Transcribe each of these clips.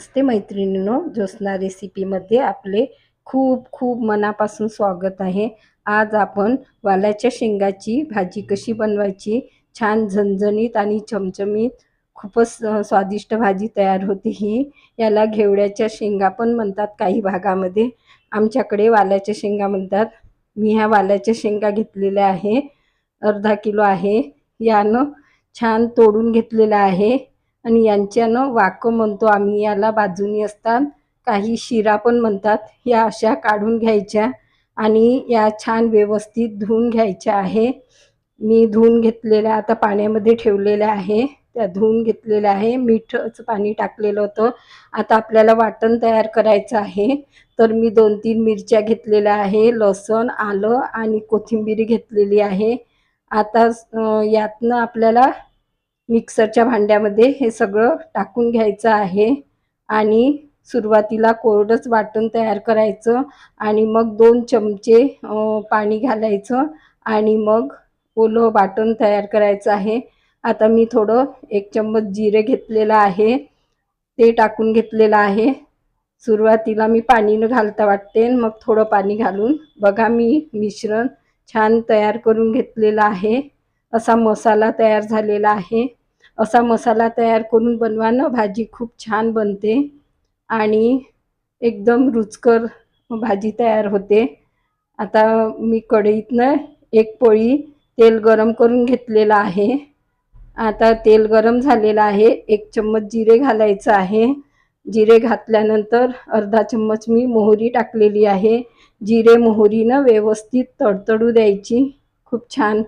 नमस्ते मैत्रिणींनो, ज्योत्स्ना रेसिपीमध्ये आपले खूप खूप मनापासून स्वागत आहे। आज आपण वालाच्या शेंगाची भाजी कशी बनवायची, छान झणझणीत आणि चमचमीत खूपच स्वादिष्ट भाजी तयार होते ही। याला घेवड्याच्या शेंगा पण म्हणतात काही भागामध्ये, आमच्याकडे वालाच्या शेंगा म्हणतात। मी ह्या वालाच्या शेंगा घेतलेल्या आहे, अर्धा किलो आहे। यानं छान तोडून घेतलेला आहे आणि यांच्यानं वाकं म्हणतो आम्ही याला, बाजूनी असतात, काही शिरा पण म्हणतात। या अशा काढून घ्यायच्या आणि या छान व्यवस्थित धुवून घ्यायच्या आहे। मी धुवून घेतलेल्या आता पाण्यामध्ये ठेवलेल्या आहे, त्या धुवून घेतलेल्या आहे, मीठच पाणी टाकलेलं होतं। आता आपल्याला वाटण तयार करायचं आहे, तर मी 2-3 मिरच्या घेतलेल्या आहे, लसूण, आलं आणि कोथिंबीर घेतलेली आहे। आता यातनं आपल्याला मिक्सरच्या भांड्यामध्ये हे सगळं टाकून घ्यायचं आहे आणि सुरुवातीला कोरडंच वाटण तयार करायचं आणि मग 2 चमचे पाणी घालायचं आणि मग ओलं वाटण तयार करायचं आहे। आता मी थोडं 1 चम्मच जिरे घेतलेलं आहे, ते टाकून घेतलेलं आहे। सुरुवातीला मी पाणी न घालता वाटते, मग थोडं पाणी घालून बघा मी मिश्रण छान तयार करून घेतलेलं आहे। असा मसाला तयार झालेला आहे। असा मसाला तयार करून बनवा ना, भाजी खूप छान बनते आणि एकदम रुचकर भाजी तयार होते। आता मी कढईतनं 1 पळी तेल गरम करून घेतलेलं आहे। आता तेल गरम झालेलं आहे, 1 चम्मच जिरे घालायचं आहे। जिरे घातल्यानंतर अर्धा चम्मच मी मोहरी टाकलेली आहे। जिरे मोहरीनं व्यवस्थित तडतडू द्यायची, खूप छान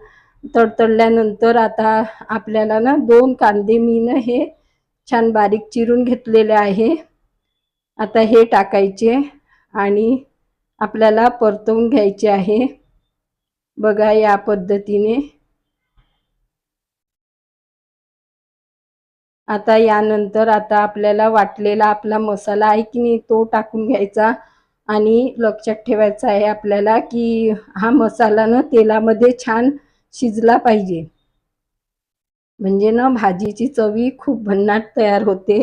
तडतडल्यानंतर आता आपल्याला ना 2 कांदे मी ना हे छान बारीक चिरून घेतलेले आहे, आता हे टाकायचे आणि आपल्याला परतवून घ्यायचे आहे। बघा या पद्धतीने। आता यानंतर आता आपल्याला वाटलेला आपला मसाला आहे की नाही तो टाकून घ्यायचा आणि लक्षात ठेवायचं आहे आपल्याला की हा मसाला ना तेलामध्ये छान शिजला पाहिजे, म्हणजे ना भाजीची चवी खूप भन्नाट तयार होते।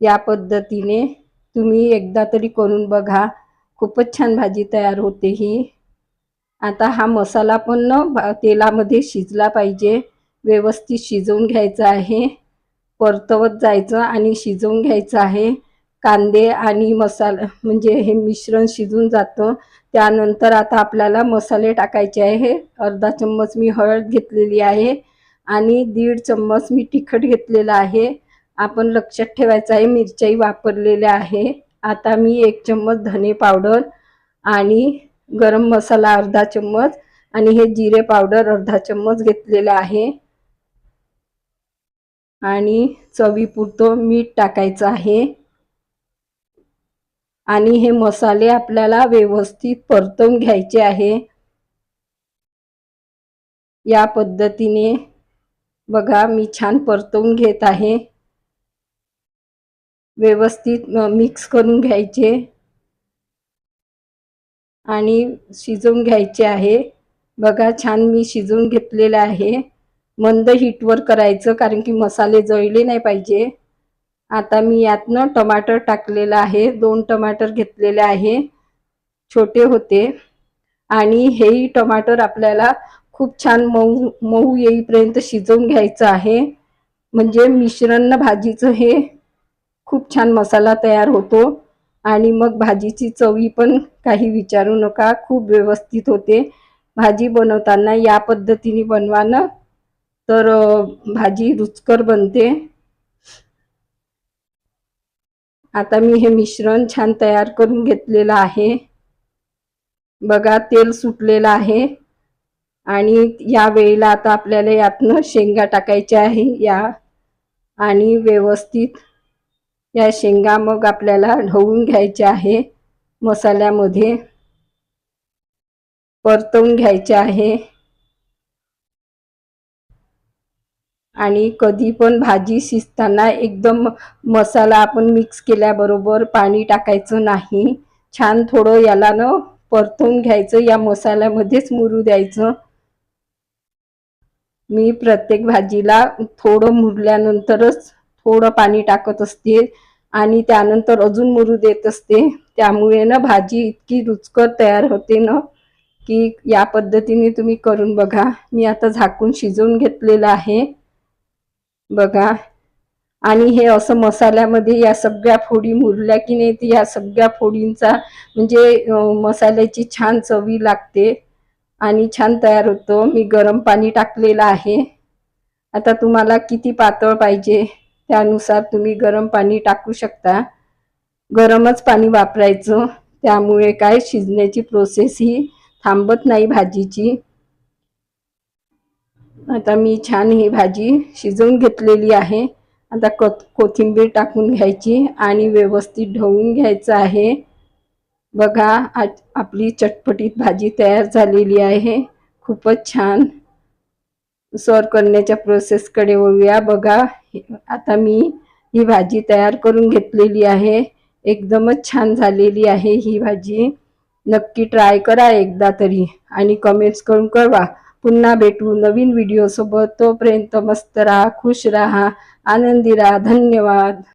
या पद्धतीने तुम्ही एकदा तरी करून बघा, खूपच छान भाजी तयार होते ही। आता हा मसाला पण ना तेलामध्ये शिजला पाहिजे, व्यवस्थित शिजवून घ्यायचा आहे, परतवत जायचं आणि शिजवून घ्यायचं आहे। कांदे आणि मसाला म्हणजे हे मिश्रण शिजून जातं। त्यानंतर आता आपल्याला मसाले टाकायचे आहे। अर्धा चम्मच मी हळद घेतलेली आहे आणि 1.5 चम्मच मी तिखट घेतलेला आहे। आपण लक्षात ठेवायचं आहे मिरच्याही वापरलेल्या आहे। आता मी 1 चम्मच धने पावडर आणि गरम मसाला अर्धा चम्मच आणि हे जिरे पावडर अर्धा चम्मच घेतलेला आहे आणि चवीपुरतं मीठ टाकायचं आहे आणि हे मसाले आपल्याला व्यवस्थित परतवून घ्यायचे आहे। या पद्धतीने बघा मी छान परतवून घेत आहे, व्यवस्थित मिक्स करून घ्यायचे आणि शिजवून घ्यायचे आहे। बघा छान मी शिजवून घेतलेलं आहे, मंद हीटवर करायचं कारण की मसाले जळले नाही पाहिजे। आता मी यातनं टमाटर टाकलेलं आहे, 2 टमाटर घेतलेले आहे, छोटे होते आणि हेही टमाटर आपल्याला खूप छान मऊ मऊ येईपर्यंत शिजवून घ्यायचं आहे, म्हणजे मिश्रण भाजीचं हे खूप छान मसाला तयार होतो आणि मग भाजीची चवी पण काही विचारू नका, खूप व्यवस्थित होते। भाजी बनवताना या पद्धतीने बनवा ना, तर भाजी रुचकर बनते। आता मी हे मिश्रण छान तयार करून घेतलेलं आहे, बघा तेल सुटलेलं आहे आणि या वेळेला आता आपल्याला यातनं शेंगा टाकायच्या आहे या आणि व्यवस्थित या शेंगा मग आपल्याला ढवळून घ्यायच्या आहे, मसाल्यामध्ये परतवून घ्यायचे आहे। आणि कधी पण भाजी शिजताना एकदम मसाला आपण मिक्स केल्याबरोबर पाणी टाकायचं नाही, छान थोडं याला न परतवून घ्यायचं, या मसाल्यामध्येच मुरू द्यायचं। मी प्रत्येक भाजीला थोडं मुरल्यानंतरच थोडं पाणी टाकत असते, आणि त्यानंतर अजून मुरू देत असते. त्यामुळे ना भाजी इतकी रुचकर तयार होते ना की या पद्धतीने तुम्ही करून बघा. मी आता झाकून शिजवून घेतलेलं आहे बघा. आणि हे असं मसाल्यामध्ये या सगळ्या फोडी मुरल्या की नाही, या सगळ्या फोडींचा म्हणजे मसाल्याची छान चवी लागते आणि छान तयार होतो. मी गरम पाणी टाकलेलं आहे. आता तुम्हाला किती पातळ पाहिजे त्यानुसार तुम्ही गरम पाणी टाकू शकता. गरमच पाणी वापरायचं, त्यामुळे काय शिजण्याची प्रोसेस ही थांबत नाही भाजीची. आता मी छान ही भाजी शिजवून घेतलेली आहे. आता कोथिंबीर टाकून घ्यायची आणि व्यवस्थित ढवळून घ्यायचं आहे बघा. आपली चटपटीत भाजी तयार झालेली आहे. खूपच छान. सर्व करण्याच्या प्रोसेसकडे वळूया बघा. आता मी ही भाजी तयार करून घेतलेली आहे. एकदमच छान झालेली आहे ही भाजी. नक्की ट्राय करा एकदा तरी आणि कमेंट्स करून कळवा. पुन्हा भेटू नवीन व्हिडिओ सोबत. तोपर्यंत मस्त राहा, खुश राहा, आनंदी राहा. धन्यवाद.